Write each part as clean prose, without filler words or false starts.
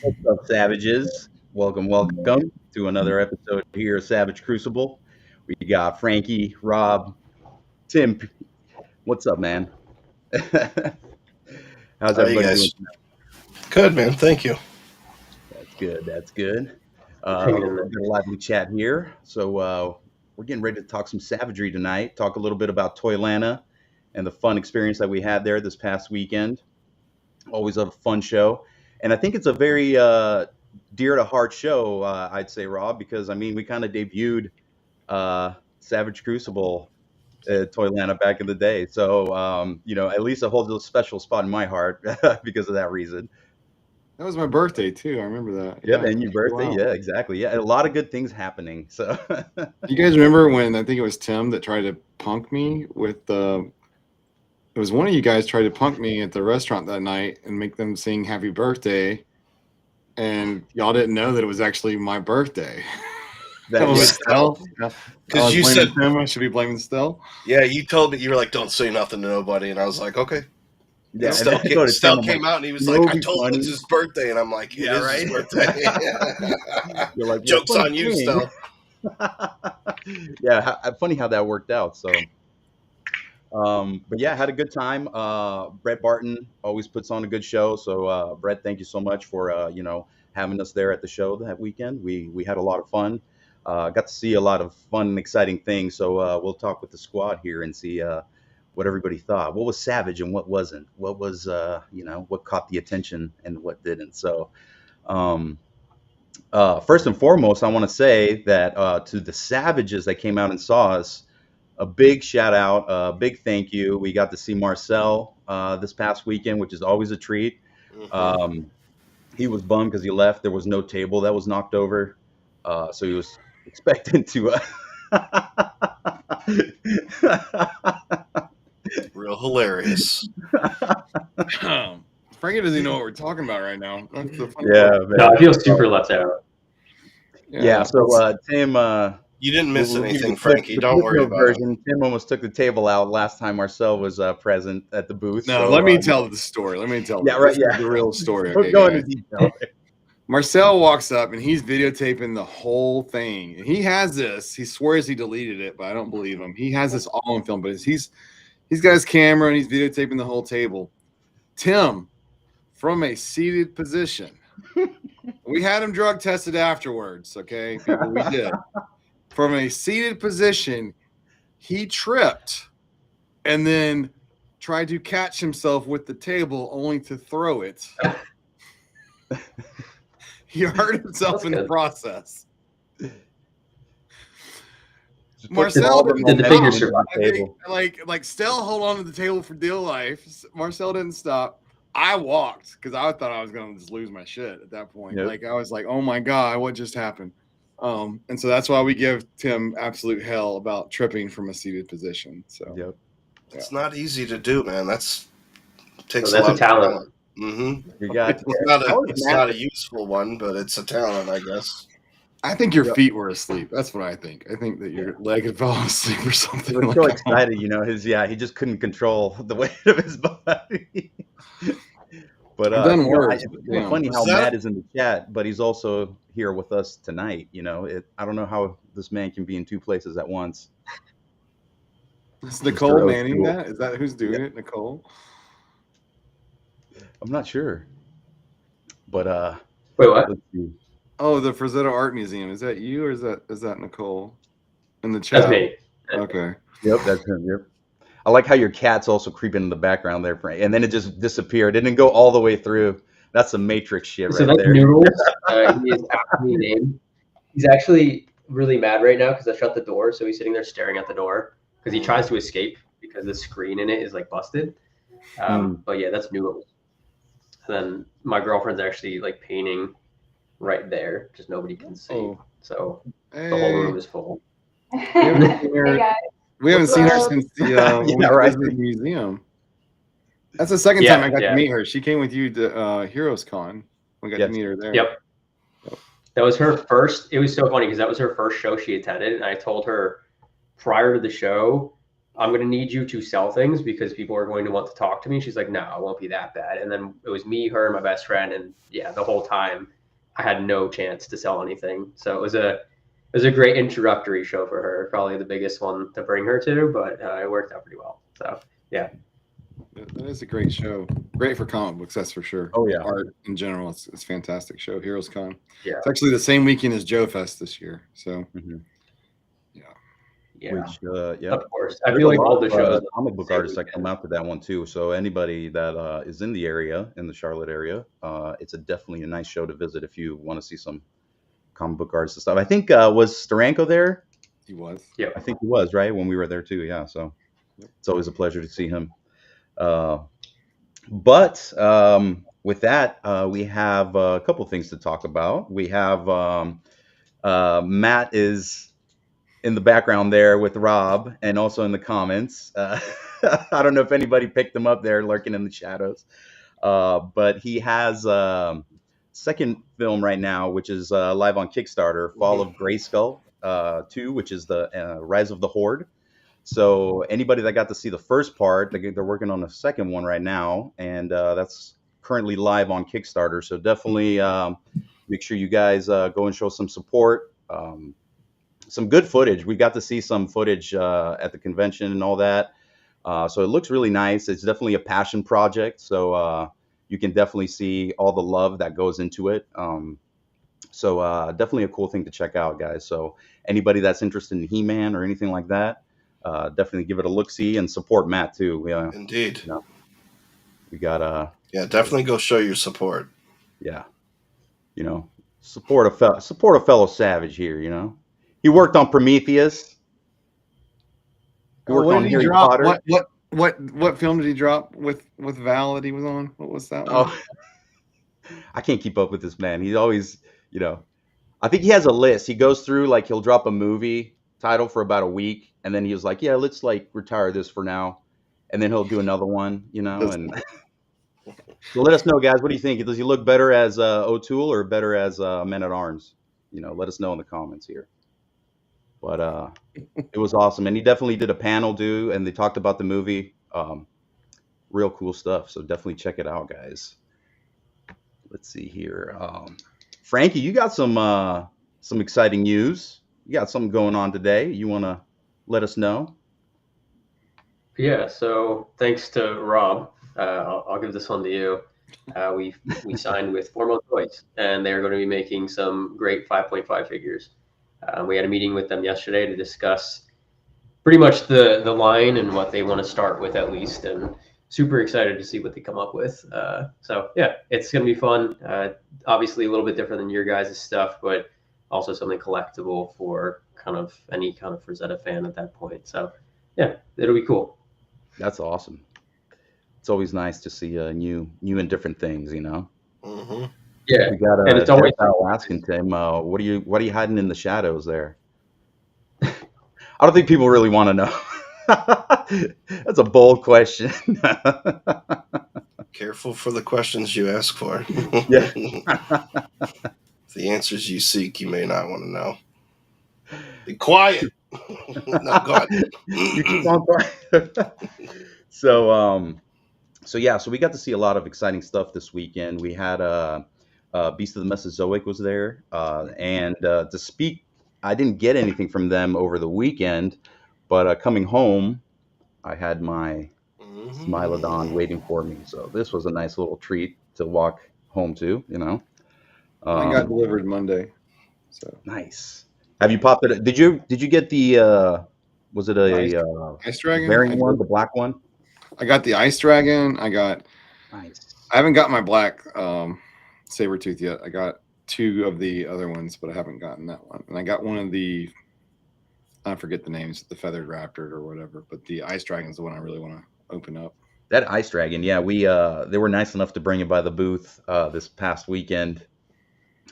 What's up, savages? Welcome to another episode here of Savage Crucible. We got Frankie, Rob, Tim. What's up, man? How's How are you everybody doing guys? tonight? Good, man. Thank you. That's good. That's good. Hanging in We've there. got a lively chat here. So we're getting ready to talk some savagery tonight. Talk a little bit about TOYLANTA and the fun experience that we had there this past weekend. Always a fun show, and I think it's a very dear to heart show. I'd say, Rob, because I mean we kind of debuted Savage Crucible at Toylanta back in the day, so at least it holds a special spot in my heart because of that reason. That was my birthday too. I remember that. Yep, Yeah. and your birthday, Wow. yeah, exactly, yeah, a lot of good things happening. So You guys remember when I think it was Tim that tried to punk me with the? It was one of you guys tried to punk me at the restaurant that night and make them sing "Happy Birthday," and y'all didn't know that it was actually my birthday. that Was yeah, it Stell? I Because was you blaming said, Tim. I should be blaming Stell. yeah, you told me, you were like, don't say nothing to nobody. And I was like, okay. yeah, and Stell, then I go to Tim, Stell I'm came like, out and he was you know, like, it'd I be told him funny. it's his birthday. And I'm like, it Yeah, is his right. birthday. You're like, well, Joke's funny on you, thing. Stell. Yeah, funny how that worked out. So. But yeah, had a good time. Brett Barton always puts on a good show. So Brett, thank you so much for having us there at the show that weekend. We had a lot of fun. Got to see a lot of fun and exciting things. So we'll talk with the squad here and see what everybody thought. What was savage and what wasn't? What was what caught the attention and what didn't? So um, first and foremost, I want to say that to the savages that came out and saw us, a big shout out, a big thank you. We got to see Marcel this past weekend, which is always a treat. Mhm. Um, he was bummed because he left. There was no table that was knocked over, so he was expecting to. Real hilarious. Frankie doesn't even know what we're talking about right now. That's the funny Yeah, part. man. No, I feel super left out. Yeah. So Tim, You didn't miss we'll give you anything, the clip, Frankie. the Don't clip worry note about it. version. Tim almost took the table out last time Marcel was present at the booth. No, So let me tell the story. Let me tell. Yeah, right. This is Yeah, the real story. we'll Okay, go guys. into detail. Marcel walks up and he's videotaping the whole thing. And he has this. He swears he deleted it, but I don't believe him. He has this all on film, but he's got his camera and he's videotaping the whole table. Tim, from a seated position, we had him drug tested afterwards. Okay, people, we did. From a seated position, he tripped and then tried to catch himself with the table, only to throw it. He hurt himself That's in the good. process. Just put Marcel all the Did the momentum figure into survive? the I table. think like Stell hold on to the table for dear life. Marcel didn't stop. I walked because I thought I was gonna just lose my shit at that point. Yep. Like I was like, oh my god, what just happened? And so that's why we give Tim absolute hell about tripping from a seated position. So Yep. It's not easy to do, man. Takes So a that's lot a of talent. talent. Mm-hmm. You got It's not a useful one, but it's a talent, I guess. I think your Yep. feet were asleep. That's what I think. I think that your leg had fallen asleep or He something. was like so that. excited, he just couldn't control the weight of his body. But I've done worse, it's but really damn. funny how Was that- Matt is in the chat, but he's also here with us tonight. I don't know how this man can be in two places at once. Is Nicole Mr. Manning O'Toole. that? Is that who's doing Yeah. it? Nicole? I'm not sure, but Wait, what? let's see. Oh, the Frazetta Art Museum. Is that you or is that Nicole? In the That's chat. me. Okay. Yep, that's him. Yep. I like how your cat's also creeping in the background there, Frank, and then it just disappeared. It didn't go all the way through. That's some Matrix shit So right that's there. Noodles. He is aptly named. He's actually really mad right now because I shut the door. So he's sitting there staring at the door because he tries to escape because the screen in it is like busted. But yeah, that's Noodles. And then my girlfriend's actually like painting right there, just nobody can see. Oh. So Hey. the whole room is full. Hey guys. We haven't What's seen her up? since when Yeah, we right. visited the museum. That's the second Yeah, time I got yeah. to meet her. She came with you to Heroes Con. We got Yes. to meet her there. Yep. That was her first. It was so funny because that was her first show she attended. And I told her prior to the show, I'm going to need you to sell things because people are going to want to talk to me. She's like, no, it won't be that bad. And then it was me, her, and my best friend. And yeah, the whole time I had no chance to sell anything. So it was a great introductory show for her, probably the biggest one to bring her to, but it worked out pretty well. So yeah. That is a great show. Great for comic books, that's for sure. Oh, yeah. Art in general, it's a fantastic show. Heroes Con. Yeah. It's actually the same weekend as Joe Fest this year. So Yeah. Which, yeah. Of course. I There's feel a like lot all the of, shows comic book same artists that weekend. come out to that one too. So anybody that is in the area, in the Charlotte area, it's definitely a nice show to visit if you want to see some comic book artists and stuff. I think was Steranko there? he was. Yeah. I think he was, right, when we were there too. Yeah, so it's always a pleasure to see him. But with that, we have a couple things to talk about. We have Matt is in the background there with Rob, and also in the comments. I don't know if anybody picked him up there, lurking in the shadows. But he has second film right now, which is live on Kickstarter, Fall of Grayskull 2, which is the Rise of the Horde. So anybody that got to see the first part, they're working on the second one right now, and that's currently live on Kickstarter. So definitely make sure you guys go and show some support. Some good footage. We got to see some footage at the convention and all that. So it looks really nice. It's definitely a passion project. So you can definitely see all the love that goes into it. So definitely a cool thing to check out, guys. So anybody that's interested in He-Man or anything like that, definitely give it a look-see and support Matt too. Yeah, Indeed. you know, we got Yeah, definitely go show your support. yeah, you know, support a fellow savage here. You know, he worked on Prometheus. He worked What on did he Harry drop? Potter. What film did he drop with Val that he was on? What was that one? Oh, I can't keep up with this man. He's always, you know, I think he has a list. He goes through, like, he'll drop a movie title for about a week, and then he was like, yeah, let's like retire this for now, and then he'll do another one, you know. And so let us know, guys. What do you think? Does he look better as O'Toole or better as Man at Arms? You know, let us know in the comments here. But it was awesome, and he definitely did a panel and they talked about the movie. Real cool stuff. So definitely check it out, guys. Let's see here. Frankie, you got some exciting news. You got something going on today. You want to let us know? Yeah, so thanks to Rob, I'll give this one to you. We signed with Formal Toys, and they're going to be making some great 5.5 figures. We had a meeting with them yesterday to discuss pretty much the line and what they want to start with at least, and super excited to see what they come up with. So yeah, it's going to be fun. Obviously a little bit different than your guys' stuff, but also something collectible for kind of any kind of Frazetta fan at that point. So yeah, it'll be cool. That's awesome. It's always nice to see new and different things, you know. Mm-hmm. Yeah, We got and it's always asking Tim, what are you hiding in the shadows there? I don't think people really want to know. That's a bold question. Careful for the questions you ask for. Yeah. The answers you seek, you may not want to know. Be quiet. No, go ahead. You keep on quiet. So yeah, so we got to see a lot of exciting stuff this weekend. We had Beast of the Mesozoic was there, and to speak, I didn't get anything from them over the weekend, but coming home, I had my Smilodon waiting for me. So this was a nice little treat to walk home to, you know. Mine got delivered Monday. So Nice. Have you popped it? Did you get the was it a Ice Dragon? variant one, the black one? I got the Ice Dragon. I Nice. haven't got my black Sabertooth yet. I got 2 of the other ones, but I haven't gotten that one. And I got one of the, I forget the names, the Feathered Raptor or whatever, but the Ice Dragon is the one I really want to open up. That Ice Dragon, yeah, they were nice enough to bring it by the booth this past weekend,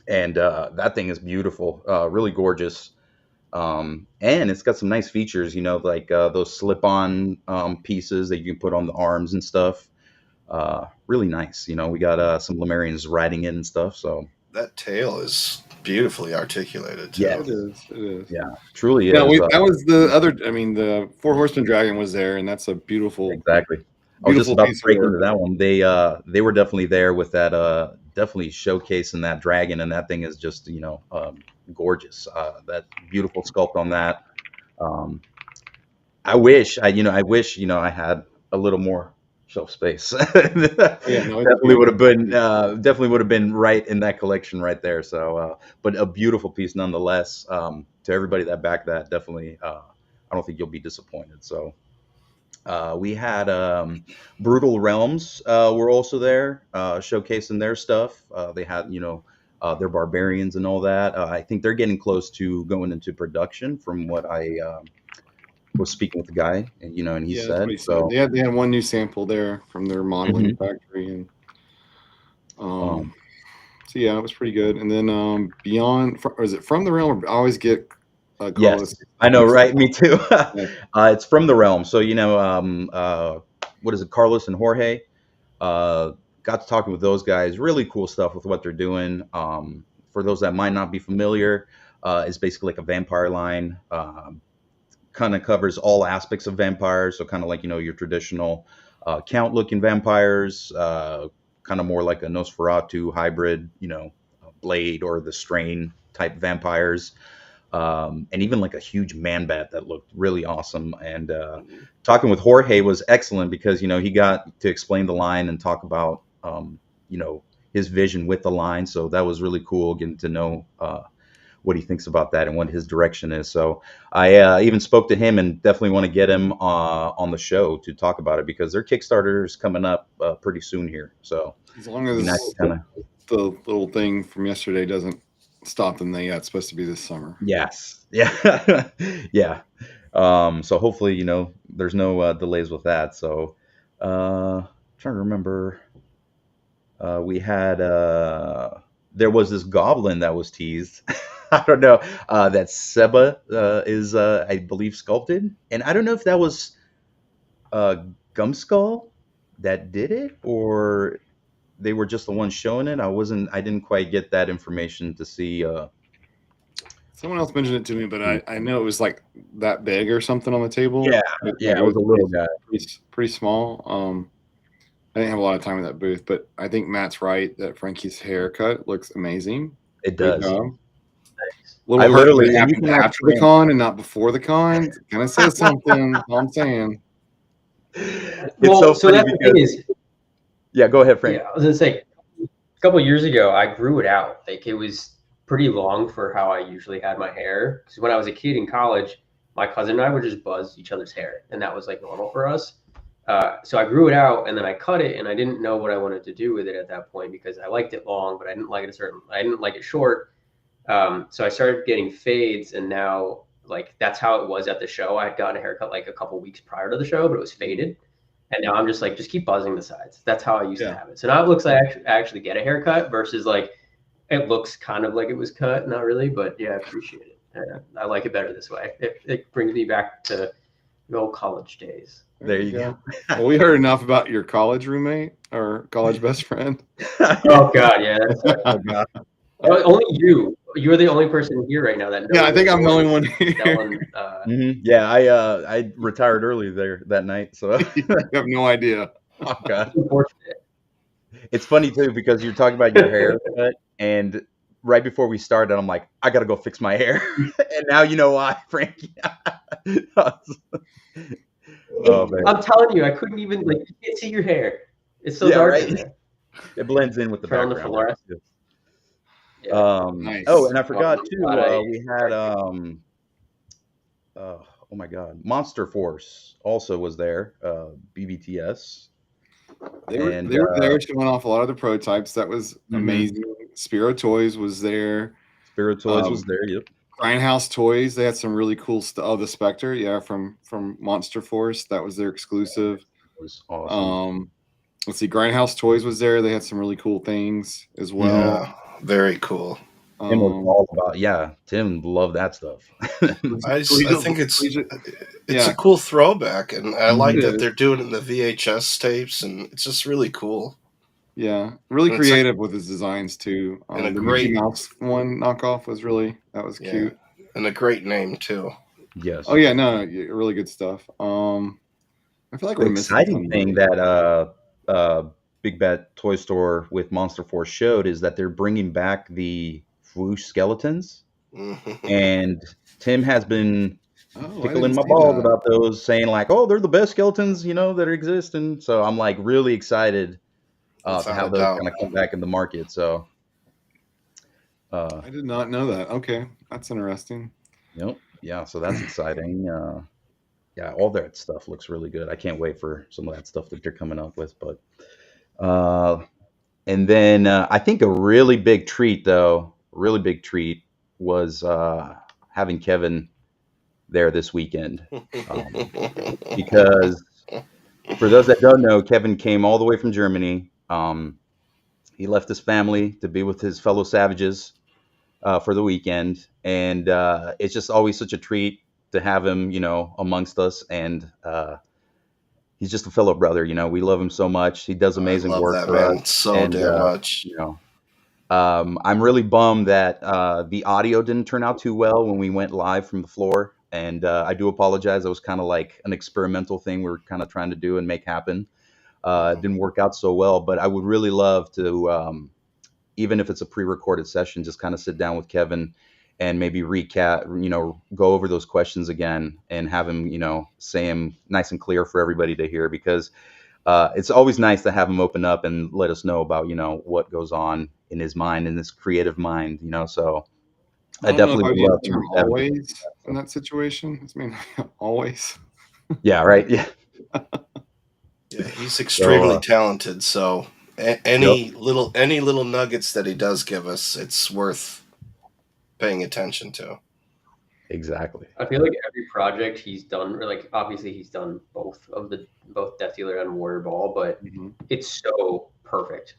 and that thing is beautiful, really gorgeous, and it's got some nice features, you know, like those slip-on pieces that you can put on the arms and stuff. Really nice, you know. We got some Lemurians riding it and stuff, so That tail is beautifully articulated, too. Yeah. It is. yeah, truly Yeah, is. that was the other, I mean, the 4 Horseman Dragon was there, and that's a beautiful, Exactly. I was just beautiful about to piece of break work. into that one. They were definitely there with that definitely showcasing that dragon, and that thing is just gorgeous. That beautiful sculpt on that. Um, I had a little more shelf space. Yeah, no, it's Definitely beautiful. would have been right in that collection right there. So, but a beautiful piece nonetheless. To everybody that backed that, definitely, I don't think you'll be disappointed. So, we had Brutal Realms were also there, showcasing their stuff. They had, their barbarians and all that. I think they're getting close to going into production, from what I was speaking with the guy, and he Yeah, that's what said he said. so. They had one new sample there from their modeling Mhm. factory, and Um, so yeah, it was pretty good. And then beyond, or is it From the Realm? I always get Carlos yes, I know, mixed up. right? Me too. Yeah. It's From the Realm. So what is it? Carlos and Jorge. Got to talking with those guys. Really cool stuff with what they're doing. For those that might not be familiar, it's basically like a vampire line. Kind of covers all aspects of vampires. So kind of like your traditional count looking vampires. Kind of more like a Nosferatu hybrid. Blade or the Strain type vampires. And even like a huge man bat that looked really awesome. And talking with Jorge was excellent because he got to explain the line and talk about his vision with the line. So that was really cool, getting to know what he thinks about that and what his direction is. So I even spoke to him, and definitely want to get him on the show to talk about it, because their Kickstarter is coming up pretty soon here. So As long it'd be as nice to kind of. the little thing from yesterday doesn't stop them, then yeah, it's supposed to be this summer. Yes. Yeah. Yeah. So hopefully, there's no delays with that. So, trying to remember, we had, there was this goblin that was teased. I don't know, that Seba is, I believe, sculpted. And I don't know if that was Gumskull that did it, or they were just the ones showing it. I didn't quite get that information to see. Someone else mentioned it to me, but I know it was like that big or something on the table. Yeah. But, Yeah. It was a little guy. pretty small. I didn't have a lot of time in that booth, but I think Matt's right that Frankie's haircut looks amazing. It Great does. job. I Little hurt literally, that it and you happened can ask after the Frank. con and not before the con. Kind of says something. All I'm saying. It's Well, so so funny that's the because, thing is, yeah, go ahead, Frank. yeah, I was gonna say, a couple of years ago, I grew it out. Like it was pretty long for how I usually had my hair. Because when I was a kid in college, my cousin and I would just buzz each other's hair, and that was like normal for us. So I grew it out, and then I cut it, and I didn't know what I wanted to do with it at that point because I liked it long, but I didn't like it short. So I started getting fades, and now like that's how it was at the show. I had gotten a haircut like a couple weeks prior to the show, but it was faded. And now I'm just like, just keep buzzing the sides. That's how I used to have it. So now it looks like I actually get a haircut versus like it looks kind of like it was cut. Not really, but yeah, I appreciate it. I like it better this way. It brings me back to the old college days. There you go. Well, we heard enough about your college roommate or college best friend. Oh God, yeah. Oh, God. Only you. You're the only person here right now that knows. Yeah, I think I'm the only one here. Yeah, I retired early there that night, so You have no idea. oh, God. Unfortunate. It's funny too because you're talking about your haircut, and right before we started, I'm like, I gotta go fix my hair, and now you know why, Frankie. Oh man, I'm telling you, I couldn't even like. You can't see your hair. It's so Yeah, dark right. in there. it blends in with the Turn on the background. fluorescent. Yeah. Nice. Oh, and I forgot too. Glad We had oh my God, Monster Force also was there. BBTS. They were And, there showing off a lot of the prototypes. That was amazing. Spiro Toys was there. Spirit Toys was there. Yep. Grindhouse Toys, they had some really cool stuff. Oh, the Spectre, yeah, from Monster Force. That was their exclusive. It was awesome. Let's see, Grindhouse Toys was there. They had some really cool things as well. Yeah, very cool. Tim was all about, Tim loved that stuff. I think it's a cool throwback, and I like that they're doing it in the VHS tapes, and it's just really cool. Yeah, really creative with his designs too. And a the great Mickey Mouse one knockoff was cute, and a great name too. Yes. Oh yeah, no, really good stuff. I feel like the we're missing exciting thing that Big Bad Toy Store with Monster Force showed is that they're bringing back the Swoosh skeletons, and Tim has been Oh, I tickling didn't my see balls that. about those, saying like, "Oh, they're the best skeletons, that exist," and so I'm like really excited to Without have a those doubt. kind of come back in the market. So, I did not know that. Okay, that's interesting. yeah, so that's exciting. Yeah, all that stuff looks really good. I can't wait for some of that stuff that they're coming up with. But and then I think a really big treat, though, really big treat was having Kevin there this weekend, because for those that don't know, Kevin came all the way from Germany. He left his family to be with his fellow savages for the weekend, and it's just always such a treat to have him, amongst us. And he's just a fellow brother. We love him so much. He does I amazing love work that for us, man so and damn much. I'm really bummed that the audio didn't turn out too well when we went live from the floor. And I do apologize. It was kind of like an experimental thing we were kind of trying to do and make happen. It didn't work out so well, but I would really love to, even if it's a pre-recorded session, just kind of sit down with Kevin and maybe recap, go over those questions again and have him, say them nice and clear for everybody to hear, because it's always nice to have him open up and let us know about, what goes on in his mind, in his creative mind, so I I don't know if definitely I would would use love the to term meet Kevin. always in that situation. I mean, always. Yeah, right. Yeah. Yeah, he's extremely talented. So any Yep. little nuggets that he does give us, it's worth paying attention to. Exactly. I feel like every project he's done, or like obviously he's done both Death Dealer and Warrior Ball, but it's so perfect.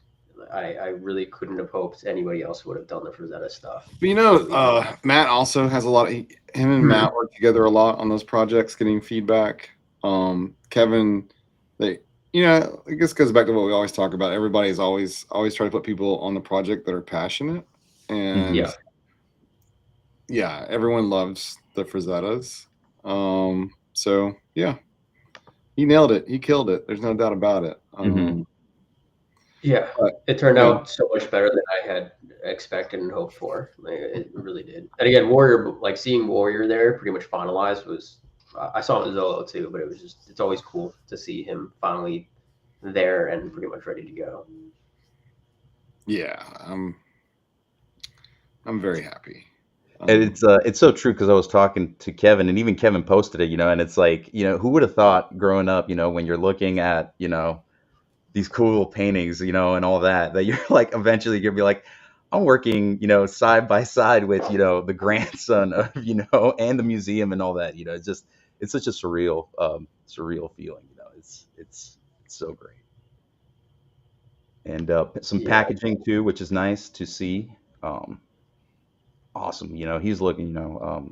I really couldn't have hoped anybody else would have done the Frazetta stuff. But Matt also has a lot of him and Matt work together a lot on those projects, getting feedback. Kevin, I guess goes back to what we always talk about. Everybody's always try to put people on the project that are passionate, and everyone loves the Frazettas. So yeah, he nailed it. He killed it. There's no doubt about it. Yeah, it turned out so much better than I had expected and hoped for. It really did. And again, Warrior, like seeing Warrior there pretty much finalized was, I saw it with Zolo too, but it's always cool to see him finally there and pretty much ready to go. Yeah, I'm very happy. And it's so true, because I was talking to Kevin, and even Kevin posted it, and it's like, who would have thought growing up, when you're looking at, these cool paintings, and all that you're like, eventually you're gonna be like, I'm working, side by side with, the grandson of, and the museum and all that, it's such a surreal feeling, it's so great. And some packaging too, which is nice to see. Awesome, he's looking,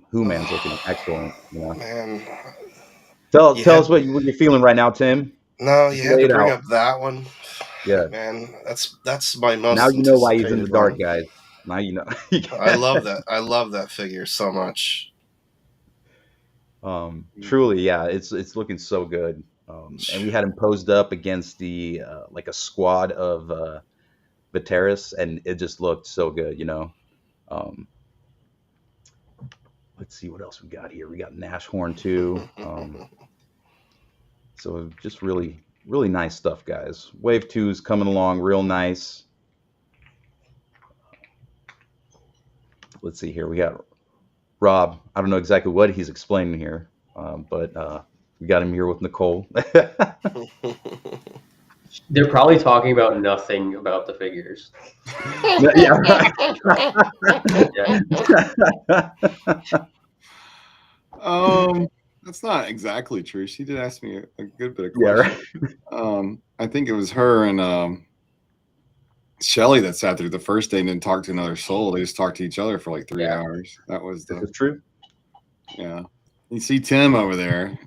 Who Man's looking excellent, Man, Tell us what you're feeling right now, Tim. No, Just you had to bring out. up that one. Yeah, man, that's my most. Now you know why he's in the dark, one. guys. Now you know. I love that. I love that figure so much. Truly, yeah, it's looking so good. And we had him posed up against the like a squad of Viteris, and it just looked so good, Let's see what else we got here. We got Nashorn too. So just really, really nice stuff, guys. Wave 2 is coming along real nice. Let's see here. We got Rob. I don't know exactly what he's explaining here, but we got him here with Nicole. They're probably talking about nothing about the figures. Yeah, right. That's not exactly true. She did ask me a good bit of questions. Yeah, right. I think it was her and Shelly that sat there the first day and didn't talk to another soul. They just talked to each other for like 3 hours. That was That's true. Yeah. You see Tim over there.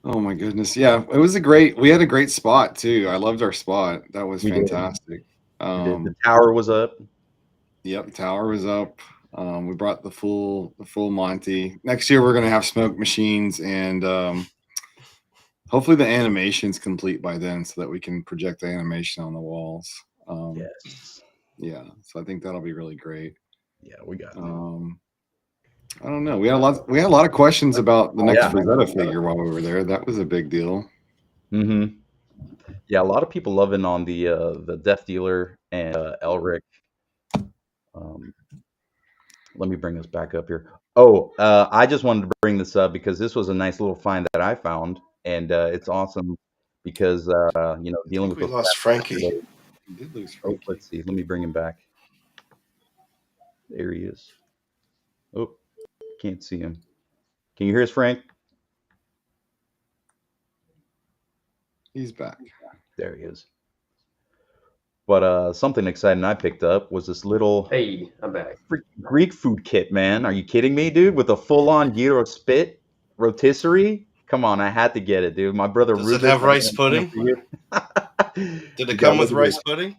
Oh my goodness. Yeah, it was we had a great spot too. I loved our spot. That was fantastic. The tower was up. Yep, the tower was up. We brought the full Monty. Next year we're gonna have smoke machines and Hopefully the animation's complete by then so that we can project the animation on the walls. Yes. Yeah, so I think that'll be really great. Yeah, we got it. I don't know. We had a lot of questions about the next Frazetta figure while we were there. That was a big deal. Mm-hmm. Yeah, a lot of people loving on the Death Dealer and Elric. Let me bring this back up here. Oh, I just wanted to bring this up because this was a nice little find that I found, and it's awesome because dealing with we those. lost Frankie. We did lose Oh, Frankie. let's see. Let me bring him back. There he is. Oh, can't see him. Can you hear us, Frank? He's back. There he is. But something exciting I picked up was this little Hey, I'm back. Greek food kit, man. Are you kidding me, dude? With a full-on gyro spit rotisserie? Come on, I had to get it, dude. My brother Does it have rice pudding? Did it come with rice pudding?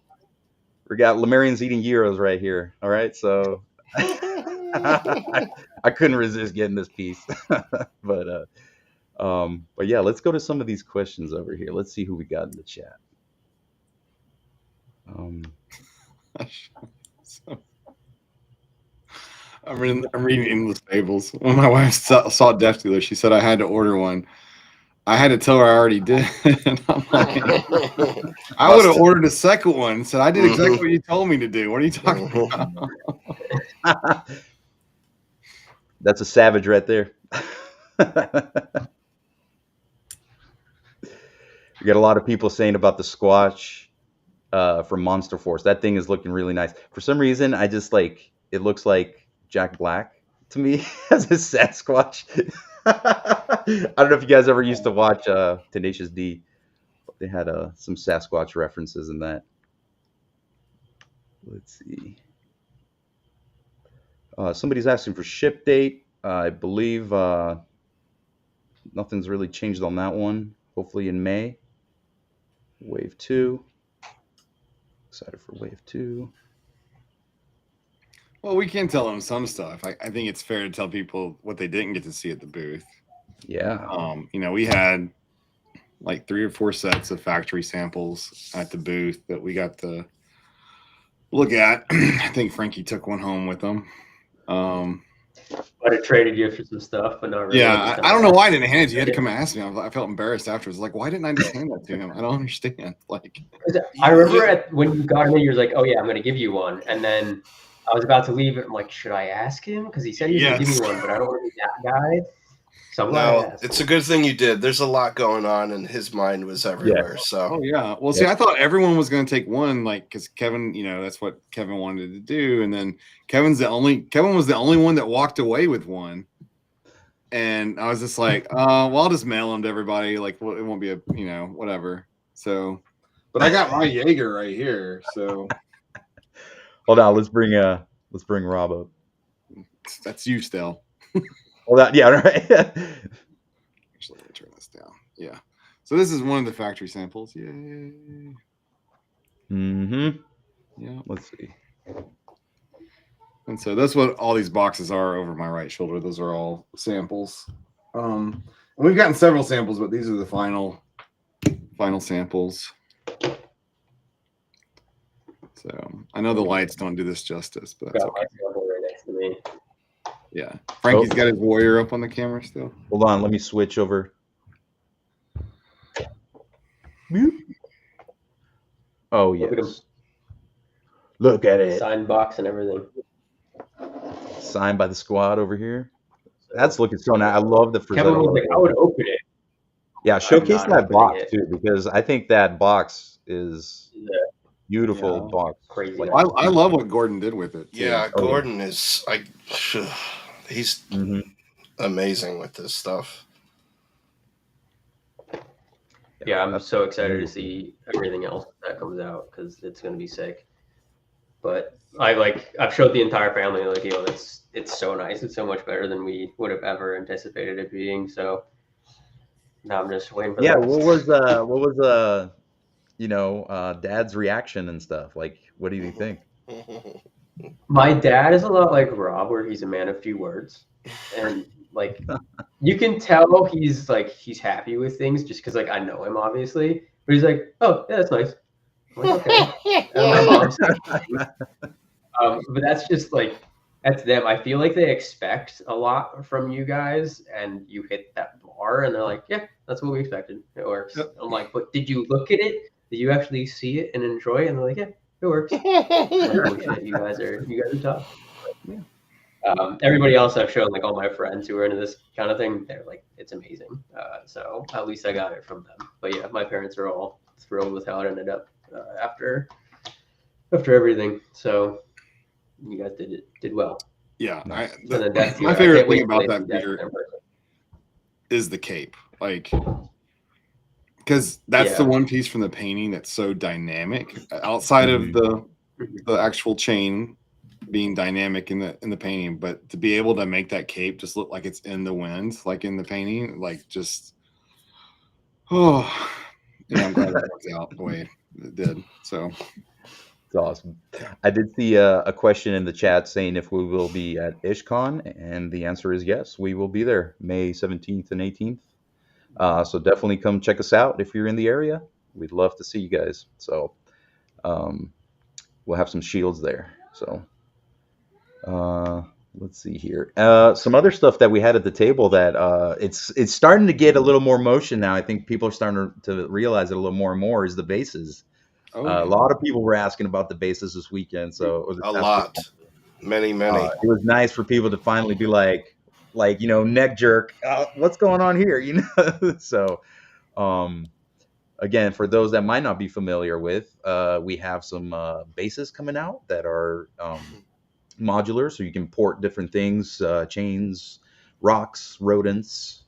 We got Lemurians eating gyros right here. All right, so I couldn't resist getting this piece. But yeah, let's go to some of these questions over here. Let's see who we got in the chat. I'm reading Endless Fables. When my wife saw Death Dealer, she said I had to order one. I had to tell her I already did. I'm like, I would have ordered a second one and said I did exactly what you told me to do. What are you talking about? That's a savage right there. We got a lot of people saying about the Squatch from Monster Force. That thing is looking really nice. For some reason, I just it looks like Jack Black to me as a Sasquatch. I don't know if you guys ever used to watch Tenacious D. They had some Sasquatch references in that. Let's see. Somebody's asking for ship date. I believe nothing's really changed on that one. Hopefully in May. Wave 2. Excited for Wave 2. Well, we can tell them some stuff. I think it's fair to tell people what they didn't get to see at the booth. Yeah. We had like 3 or 4 sets of factory samples at the booth that we got to look at. I think Frankie took one home with him. I'd have traded you for some stuff, but not really. Yeah, I don't know why I didn't hand it to you. You had to come and ask me. I felt embarrassed afterwards. Like, why didn't I just hand that to him? I don't understand. Like, I remember when you got it, you were like, "Oh yeah, I'm going to give you one," and then I was about to leave it. I'm like, "Should I ask him?" Because he said he's going to give me one, but I don't want to be that guy. So no, it's a good thing you did. There's a lot going on, and his mind was everywhere. Yeah. So, oh yeah. Well, see, I thought everyone was going to take one, like, because Kevin, that's what Kevin wanted to do, and then Kevin was the only one that walked away with one, and I was just like, well, I'll just mail them to everybody. Like, well, it won't be a, whatever. So, but I got my Jaeger right here. So, hold on. Let's bring Rob up. That's you still. Well, that, yeah, right. Actually, let me turn this down. Yeah. So this is one of the factory samples. Yay. Mm-hmm. Yeah. Let's see. And so that's what all these boxes are over my right shoulder. Those are all samples. And we've gotten several samples, but these are the final samples. So I know the lights don't do this justice, but that's okay. Right next to me. Yeah. Frankie's got his warrior up on the camera still. Hold on, let me switch over. Oh, yes. Look at it. Signed box and everything. Signed by the squad over here. That's looking so nice. I love the Kevin was like, I would open it. Yeah, showcase that box too, because I think that box is beautiful box. Crazy. I love what Gordon did with it too. Yeah, Gordon is he's amazing with this stuff. Yeah, I'm so excited to see everything else that comes out because it's going to be sick. But I've showed the entire family like, it's so nice. It's so much better than we would have ever anticipated it being. So now I'm just waiting for that. What was Dad's reaction and stuff? Like, what did he think? My dad is a lot like Rob, where he's a man of few words, and Like, you can tell he's like he's happy with things just because like I know him obviously, but he's like, oh yeah, that's nice. I'm like, okay. And my mom's but that's just like that's them. I feel like they expect a lot from you guys, and you hit that bar, and they're like, yeah, that's what we expected. It works. Yep. I'm like, but did you look at it? Did you actually see it and enjoy it? And they're like, yeah, it works. I'm like, oh shit, you guys are tough. Yeah. Everybody else I've shown, like all my friends who are into this kind of thing, they're like, it's amazing. So at least I got it from them. But yeah, my parents are all thrilled with how it ended up after everything. So you guys did well. Yeah, Nice. My favorite thing about that figure is the cape, like, because that's the one piece from the painting that's so dynamic. Outside of the actual chain being dynamic in the painting, but to be able to make that cape just look like it's in the wind, like in the painting, like just I'm glad it worked out the way it did. So it's awesome. I did see a question in the chat saying if we will be at IshCon, and the answer is yes, we will be there May 17th and 18th. So definitely come check us out if you're in the area. We'd love to see you guys. So we'll have some shields there. So let's see here. Some other stuff that we had at the table that it's starting to get a little more motion now. I think people are starting to realize it a little more and more is the bases. A lot of people were asking about the bases this weekend. So a lot, many. It was nice for people to finally be like neck jerk. What's going on here? So again, for those that might not be familiar with, we have some bases coming out that are modular, so you can port different things, chains, rocks, rodents,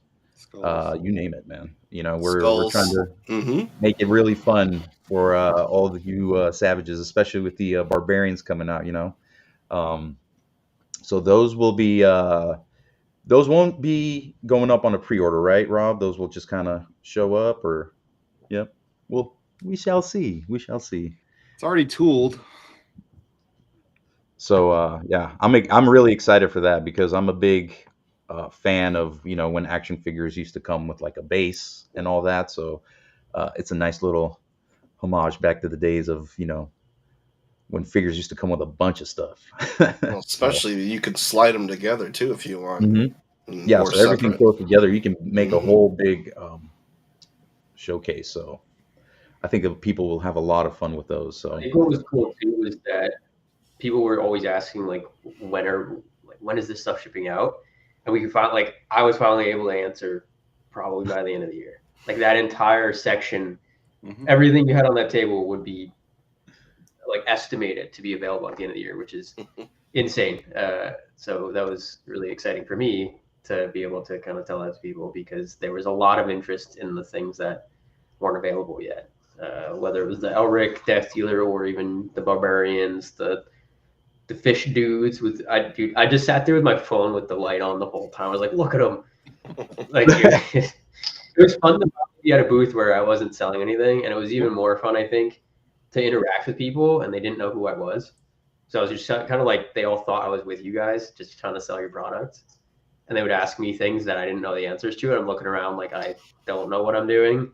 you name it, man. We're trying to make it really fun for all of you savages, especially with the barbarians coming out. So those will be those won't be going up on a pre-order, right, Rob? Those will just kind of show up, or yep. Well, we shall see. It's already tooled. So yeah, I'm really excited for that because I'm a big fan of when action figures used to come with like a base and all that. So it's a nice little homage back to the days of when figures used to come with a bunch of stuff. Well, especially you could slide them together too if you want. Mm-hmm. Yeah, so everything goes together. You can make a whole big showcase. So I think people will have a lot of fun with those. So I think what was cool too was that people were always asking like when is this stuff shipping out, and we could find I was finally able to answer probably by the end of the year. Like that entire section, everything you had on that table would be like estimated to be available at the end of the year, which is insane. So that was really exciting for me to be able to kind of tell that to people because there was a lot of interest in the things that weren't available yet. Whether it was the Elric Death Dealer or even the Barbarians, the fish dudes I just sat there with my phone with the light on the whole time. I was like, look at them. Like it was fun to be at a booth where I wasn't selling anything, and it was even more fun, I think, to interact with people and they didn't know who I was. So I was just kind of like they all thought I was with you guys, just trying to sell your products. And they would ask me things that I didn't know the answers to, and I'm looking around like I don't know what I'm doing.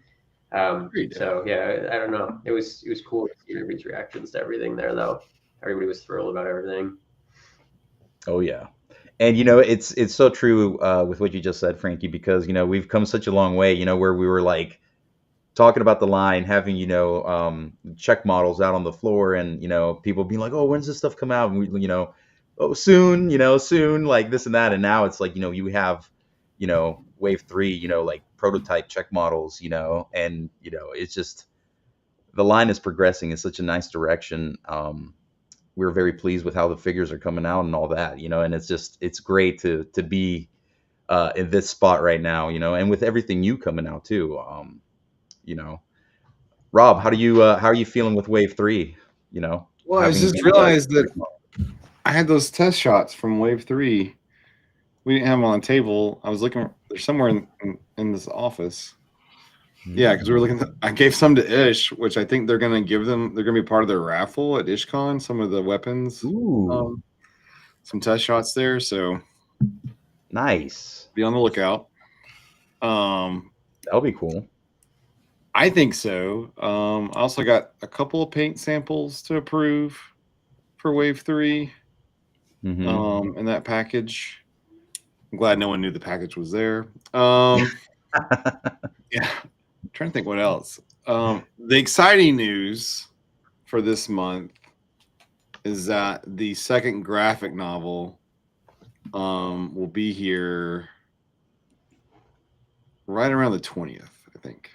So yeah, I don't know. It was cool to see everybody's reactions to everything there, though. Everybody was thrilled about everything. Oh yeah, and it's so true with what you just said, Frankie, because we've come such a long way. Where we were like talking about the line, having check models out on the floor, and people being like, "Oh, when's this stuff come out?" And we, "Oh, soon," soon, like this and that. And now it's like you have wave 3, like prototype check models, and it's just the line is progressing in such a nice direction. We're very pleased with how the figures are coming out and all that, and it's great to be in this spot right now, and with everything new coming out too. Rob, how are you feeling with wave 3? Well, I just realized that I had those test shots from wave 3. We didn't have them on the table. I was looking; they're somewhere in this office. Yeah, because we were looking. I gave some to Ish, which I think they're going to give them. They're going to be part of their raffle at IshCon. Some of the weapons, some test shots there. So Nice. Be on the lookout. That'll be cool. I think so. I also got a couple of paint samples to approve for Wave 3 in that package. I'm glad no one knew the package was there. Yeah, I'm trying to think what else. The exciting news for this month is that the second graphic novel will be here right around the 20th, I think.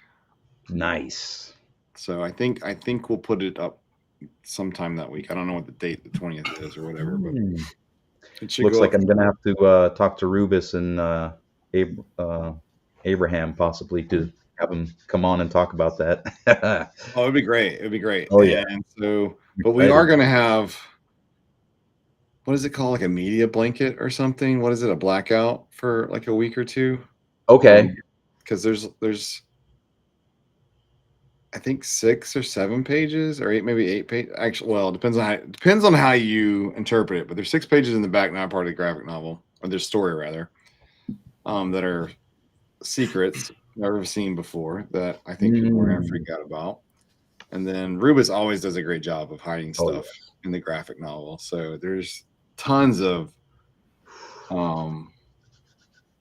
Nice. So I think we'll put it up sometime that week. I don't know what the date the 20th is or whatever, but it should looks go like up. I'm gonna have to talk to Rubus and Abraham possibly to have them come on and talk about that. Oh, it'd be great. It'd be great. Oh yeah. And so, but we are gonna have, what is it called? Like a media blanket or something? What is it? A blackout for like a week or two? Okay. Because there's I think 6 or 7 pages or 8, maybe 8 pages. Actually, well, it depends on how you interpret it. But there's 6 pages in the back, not part of the graphic novel, or their story rather, that are secrets never seen before that I think people are gonna freak out about. And then Rubus always does a great job of hiding stuff in the graphic novel. So there's tons of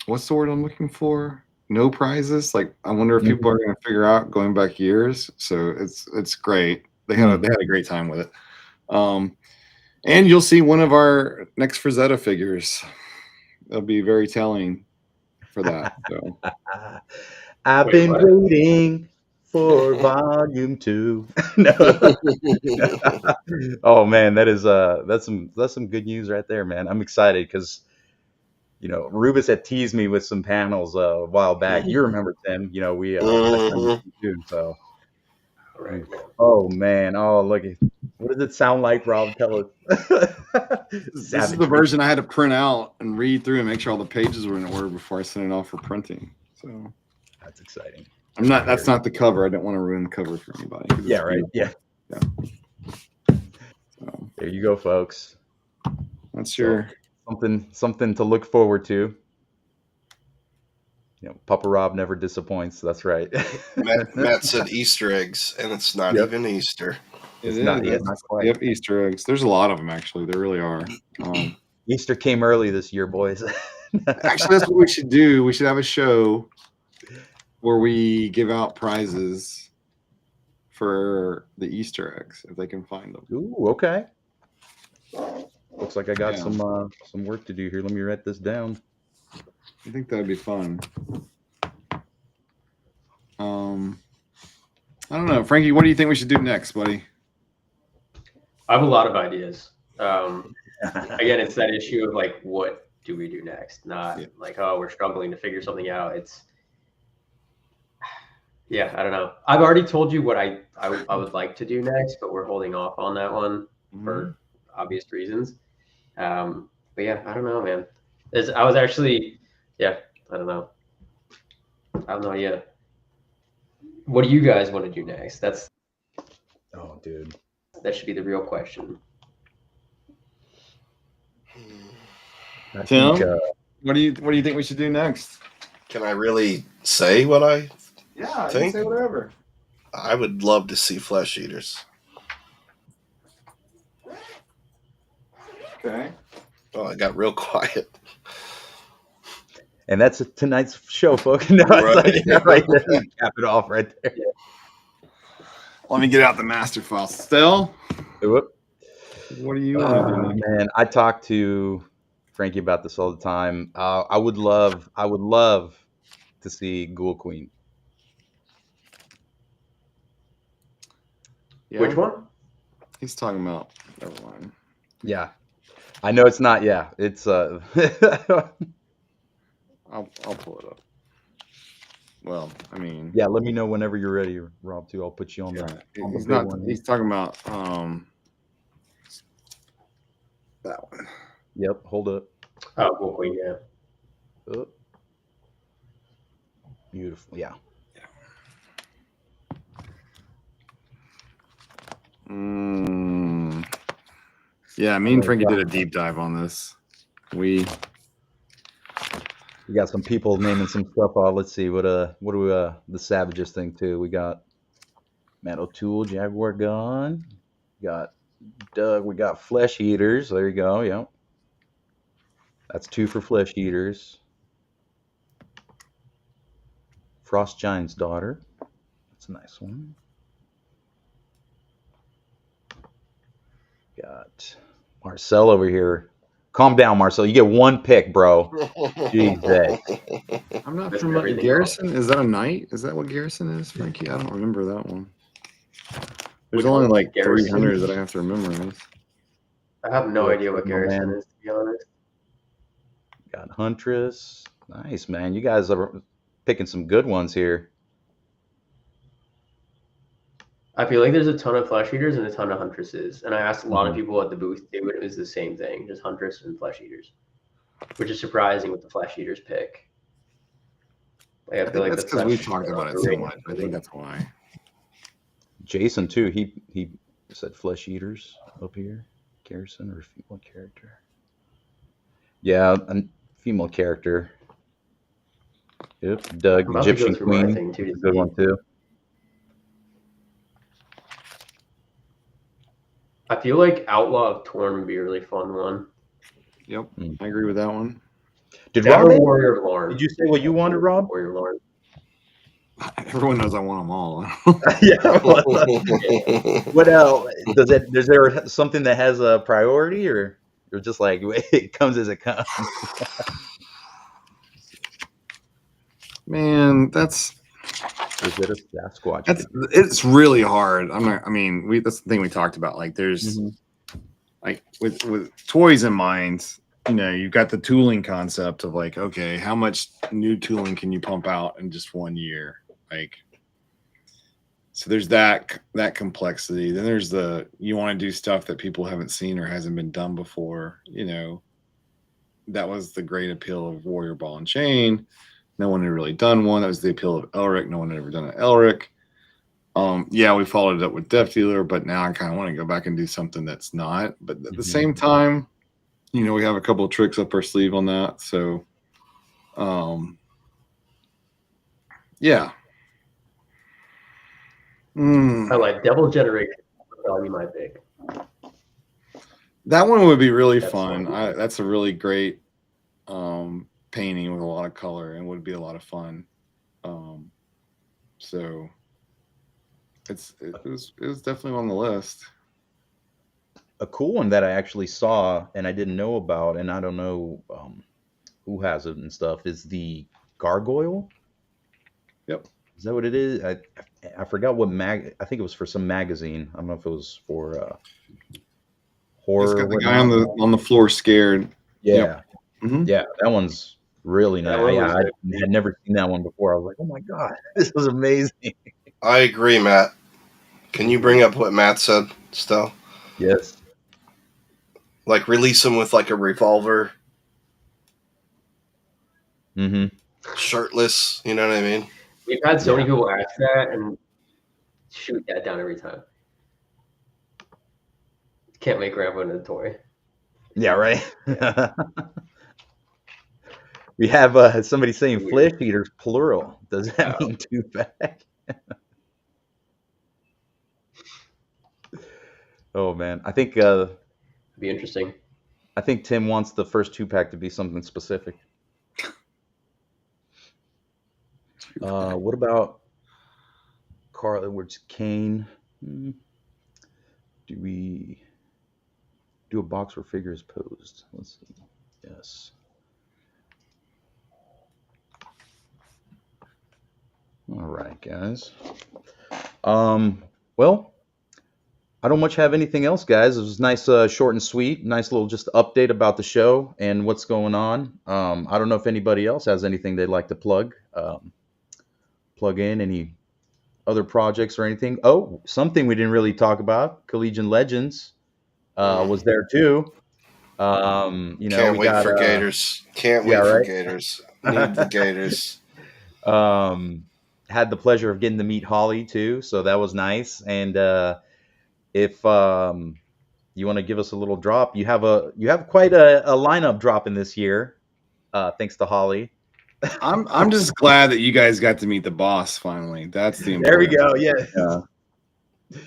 what's the word I'm looking for? No prizes. Like I wonder if people are going to figure out going back years. So it's great. They had a great time with it. And you'll see one of our next Frazetta figures. It'll be very telling for that. So I've been waiting for volume 2. No. Oh man, that's some good news right there, man. I'm excited because Rubus had teased me with some panels a while back. You remember, Tim? We too. So, oh man, look, what does it sound like, Rob? Tell us. This is the version I had to print out and read through and make sure all the pages were in order before I sent it off for printing. So that's exciting. That's not the cover. I don't want to ruin the cover for anybody. Yeah, right. Yeah. So, there you go, folks. That's your something to look forward to. Papa Rob never disappoints. That's right. Matt said Easter eggs, and it's not even Easter. It's not yet. Not quite. Yep, Easter eggs. There's a lot of them, actually. There really are. Easter came early this year, boys. Actually, that's what we should do. We should have a show where we give out prizes for the Easter eggs if they can find them. Ooh, okay. Looks like I got some work to do here. Let me write this down. I think that'd be fun. I don't know, Frankie. What do you think we should do next, buddy? I have a lot of ideas. Again, it's that issue of like, what do we do next? Not like, oh, we're struggling to figure something out. It's I don't know. I've already told you what I would like to do next, but we're holding off on that one for obvious reasons. But yeah, I don't know, man. I was actually, I don't know. I don't know yet. What do you guys want to do next? Oh, dude. That should be the real question. Tim, what do you think we should do next? Can I really say what I think? You can say whatever. I would love to see Flesh Eaters. Okay. Oh, I got real quiet. And that's tonight's show, folks. No, right there. Cap it off right there. Let me get out the master file. Still? What do you want to do? Man, I talk to Frankie about this all the time. I would love to see Ghoul Queen. Yeah. Which one? He's talking about Everline. Yeah. I know it's not. Yeah, it's I'll pull it up. Well, I mean, yeah. Let me know whenever you're ready, Rob. Too. I'll put you on that. He's talking about that one. Yep. Hold up. Oh, Ghoul Queen. Yeah. Oh. Beautiful. Yeah. Yeah, me and Frankie did a deep dive on this. We got some people naming some stuff. Let's see what do we the Savages thing too. We got Matt O'Toole, Jaguar Gun. Got Doug. We got Flesh Eaters. There you go. Yep. That's 2 for Flesh Eaters. Frost Giant's Daughter. That's a nice one. Got Marcel over here. Calm down, Marcel. You get 1 pick, bro. Jesus. I'm not from Garrison. Is that a knight? Is that what Garrison is, Frankie? I don't remember that one. There's only like Garrison? 300 that I have to memorize. I have no idea what Garrison is, to be honest. Got Huntress. Nice, man. You guys are picking some good ones here. I feel like there's a ton of Flesh Eaters and a ton of Huntresses. And I asked a lot of people at the booth too, and it was the same thing, just Huntress and Flesh Eaters. Which is surprising with the Flesh Eaters pick. Like, I feel like that's because we've talked about it so much. I think that's why. Jason too. He said Flesh Eaters up here. Garrison or female character? Yeah, a female character. Yep. Doug, Egyptian Queen. Too, good one too. I feel like Outlaw of Torn would be a really fun one. Yep, I agree with that one. Did Rob? Warrior of Lorne. Did you say what you wanted, Rob? Warrior of Lorne. Everyone knows I want them all. Yeah. What else? Is there something that has a priority, or you're just like it comes as it comes? Man, that's. Is it a Sasquatch? It's really hard. That's the thing we talked about. Like, there's like with toys in mind, you've got the tooling concept of like, okay, how much new tooling can you pump out in just 1 year? Like, so there's that complexity. Then there's you want to do stuff that people haven't seen or hasn't been done before. That was the great appeal of Warrior Ball and Chain. No one had really done one. That was the appeal of Elric. No one had ever done an Elric. Yeah, we followed it up with Death Dealer, but now I kind of want to go back and do something that's not. But at the same time, we have a couple of tricks up our sleeve on that. So, yeah. I like Devil Generation. Would probably be my pick. That one would be really fun. That's a really great painting with a lot of color and would be a lot of fun. So it was definitely on the list. A cool one that I actually saw and I didn't know about, and I don't know who has it and stuff, is the Gargoyle. Yep. Is that what it is? I forgot what I think it was for some magazine. I don't know if it was for horror. It's got the guy on the floor scared. Yeah. Yep. Mm-hmm. Yeah, that one's really nice. I had never seen that one before. I was like, oh my God, this was amazing. I agree, Matt. Can you bring up what Matt said, Stell? Yes. Like, release him with like a revolver. Shirtless, you know what I mean? We've had so many people ask that and shoot that down every time. Can't make Grandpa into a toy. Yeah, right. We have somebody saying Flesh Eaters plural. Does that mean 2 back? Oh man, I think be interesting. I think Tim wants the first 2-pack to be something specific. What about Carl Edwards Kane? Do we do a box where figures posed? Let's see. Yes. All right, guys. Well, I don't much have anything else, guys. It was nice, short and sweet. Nice little just update about the show and what's going on. I don't know if anybody else has anything they'd like to plug in, any other projects or anything. Oh, something we didn't really talk about. Collegian Legends was there too. Can't wait for Gators. Can't wait for Gators. Need the Gators. Had the pleasure of getting to meet Holly too, so that was nice. And if you want to give us a little drop, you have quite a lineup dropping this year, thanks to Holly. I'm just glad that you guys got to meet the boss finally. That's the There we important. go. Yeah. Yeah.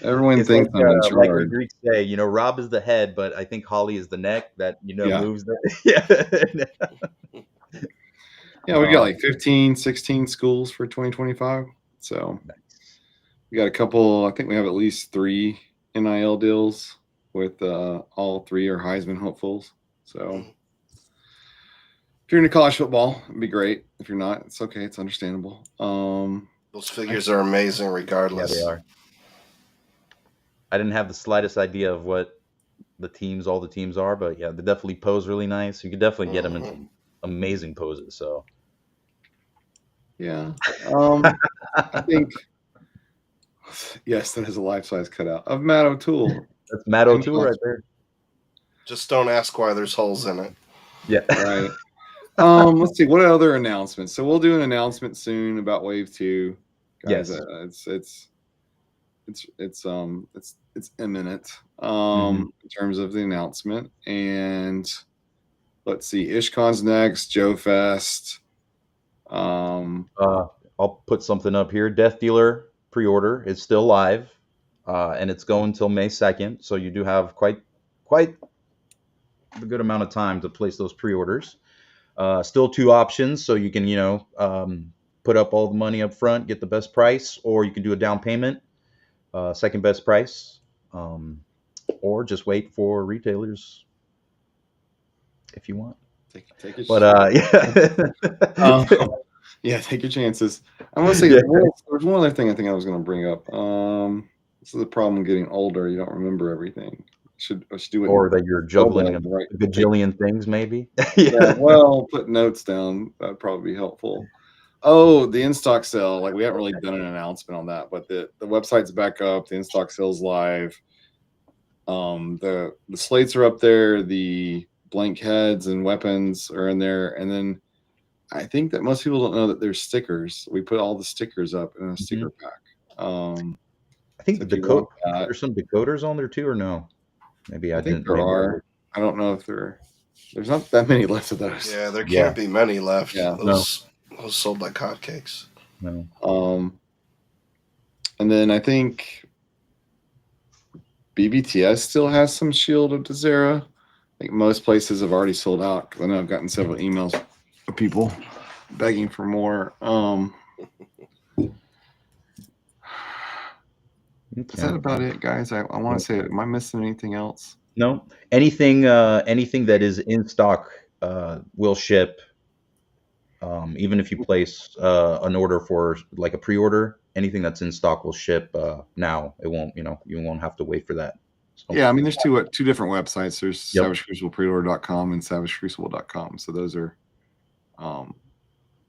Everyone It's thinks like, I'm in like the charge. Greeks say, Rob is the head, but I think Holly is the neck that, Yeah. moves the. Yeah. Yeah, we got like 15, 16 schools for 2025. So we got a couple, I think we have at least 3 NIL deals with all 3 are Heisman hopefuls. So if you're into college football, it'd be great. If you're not, it's okay. It's understandable. Those figures are amazing regardless. Yeah, they are. I didn't have the slightest idea of what all the teams are, but yeah, they definitely pose really nice. You could definitely get them in some amazing poses. So yeah, I think yes, that is a life-size cutout of Matt O'Toole. That's Matt O'Toole right there. Just don't ask why there's holes in it. Yeah, right. Let's see what other announcements. So we'll do an announcement soon about Wave 2, guys. Yes. It's imminent in terms of the announcement. And let's see, IshCon's next, Joe Fest. I'll put something up here. Death Dealer pre-order is still live, and it's going until May 2nd. So you do have quite a good amount of time to place those pre-orders. Still 2 options, so you can put up all the money up front, get the best price, or you can do a down payment, second best price, or just wait for retailers if you want. Take your yeah, take your chances. I'm gonna say there's one other thing I think I was gonna bring up. This is the problem getting older. You don't remember everything. I should do it. Or that you're juggling a gajillion things, maybe. Yeah. Well, put notes down. That'd probably be helpful. Oh, the in-stock sale. Like, we haven't really done an announcement on that, but the website's back up. The in-stock sale's live. The slates are up there. The blank heads and weapons are in there. And then I think that most people don't know that there's stickers. We put all the stickers up in a sticker pack. I think there's some decoders on there too, or no? Maybe I think there are. I don't know if there's not that many left of those. Yeah, there can't be many left. Yeah, those sold like hotcakes. No. And then I think BBTS still has some Shield of Dezera. I think most places have already sold out, because I know I've gotten several emails of people begging for more. Is that about it, guys? I want to say, am I missing anything else? No. Anything that is in stock will ship. Even if you place an order for like a pre-order, anything that's in stock will ship now. It won't, you won't have to wait for that. So, yeah, I mean, there's two different websites. There's SavageCruciblePreorder.com and SavageCrucible.com. So those are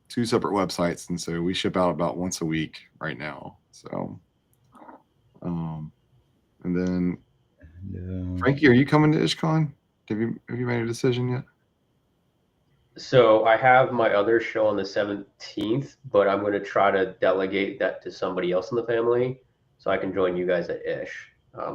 2 separate websites, and so we ship out about once a week right now. So, and then Frankie, are you coming to IshCon? Have you made a decision yet? So I have my other show on the 17th, but I'm going to try to delegate that to somebody else in the family so I can join you guys at Ish.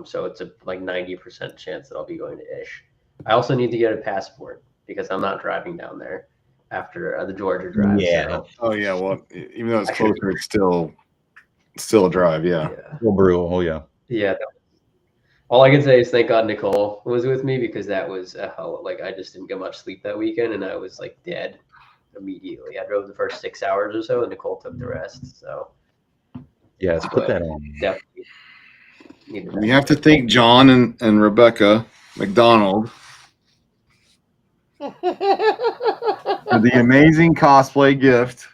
So it's a like 90% chance that I'll be going to Ish. I also need to get a passport because I'm not driving down there after the Georgia drive. Yeah. So. Oh yeah. Well, even though it's closer, it's still a drive. Yeah. Still brutal. Oh yeah. Yeah. All I can say is thank God Nicole was with me, because that was a hell. Like, I just didn't get much sleep that weekend, and I was like dead immediately. I drove the first 6 hours or so, and Nicole took the rest. So yeah, let's put that on. Definitely. We have to thank John and Rebecca McDonald for the amazing cosplay gift.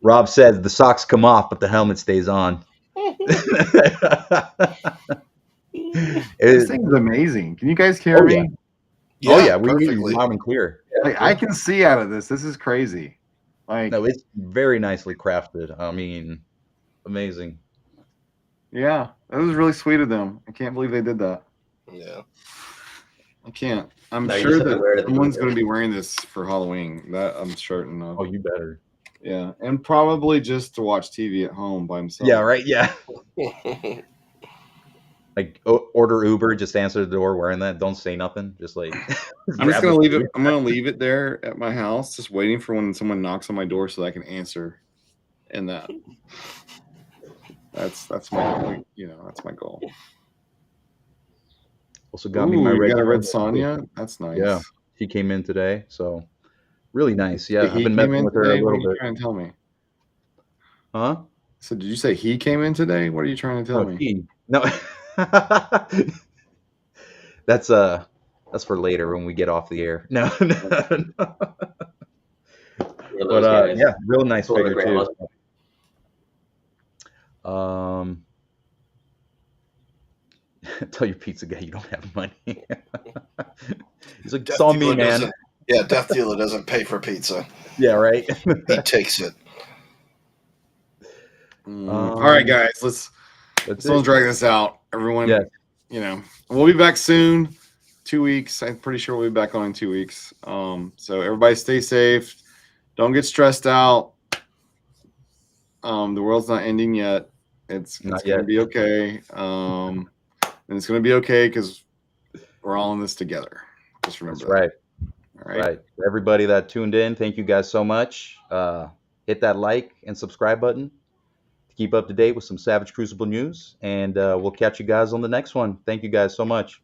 Rob says the socks come off, but the helmet stays on. This thing is amazing. Can you guys hear me? Yeah, we hear you loud and clear. Like, I can see out of this. This is crazy. Like, no, it's very nicely crafted. I mean, amazing. Yeah, that was really sweet of them. I can't believe they did that. Yeah, I can't. I'm sure that someone's going to be wearing this for Halloween. That I'm certain of. Oh, you better. Yeah, and probably just to watch TV at home by himself. Yeah, right. Yeah. Like order Uber, just answer the door wearing that. Don't say nothing. Just like I'm just grab gonna the leave it. food. I'm gonna leave it there at my house, just waiting for when someone knocks on my door so that I can answer. And that's my that's my goal. Also got me my You red. got a red Sonya. That's nice. Yeah, she came in today, so really nice. Yeah, He I've been came messing in with her a today. What are little you bit. trying to tell me? Huh? So did you say he came in today? What are you trying to tell me? She. No. That's for later when we get off the air. No. But Guys. yeah, real nice One of the figure too. grandmas. Tell your pizza guy you don't have money. He's like, Death saw Dealer me, man. Death Dealer doesn't pay for pizza. Yeah, right. He takes it. All right, guys, let's don't drag this out. Everyone, Yeah. We'll be back soon. 2 weeks. I'm pretty sure we'll be back on in 2 weeks. So everybody stay safe. Don't get stressed out. The world's not ending yet. It's gonna be okay. And it's gonna be okay because we're all in this together. Just remember that. Right. All right. Right. Everybody that tuned in, thank you guys so much. Hit that like and subscribe button to keep up to date with some Savage Crucible news. And we'll catch you guys on the next one. Thank you guys so much.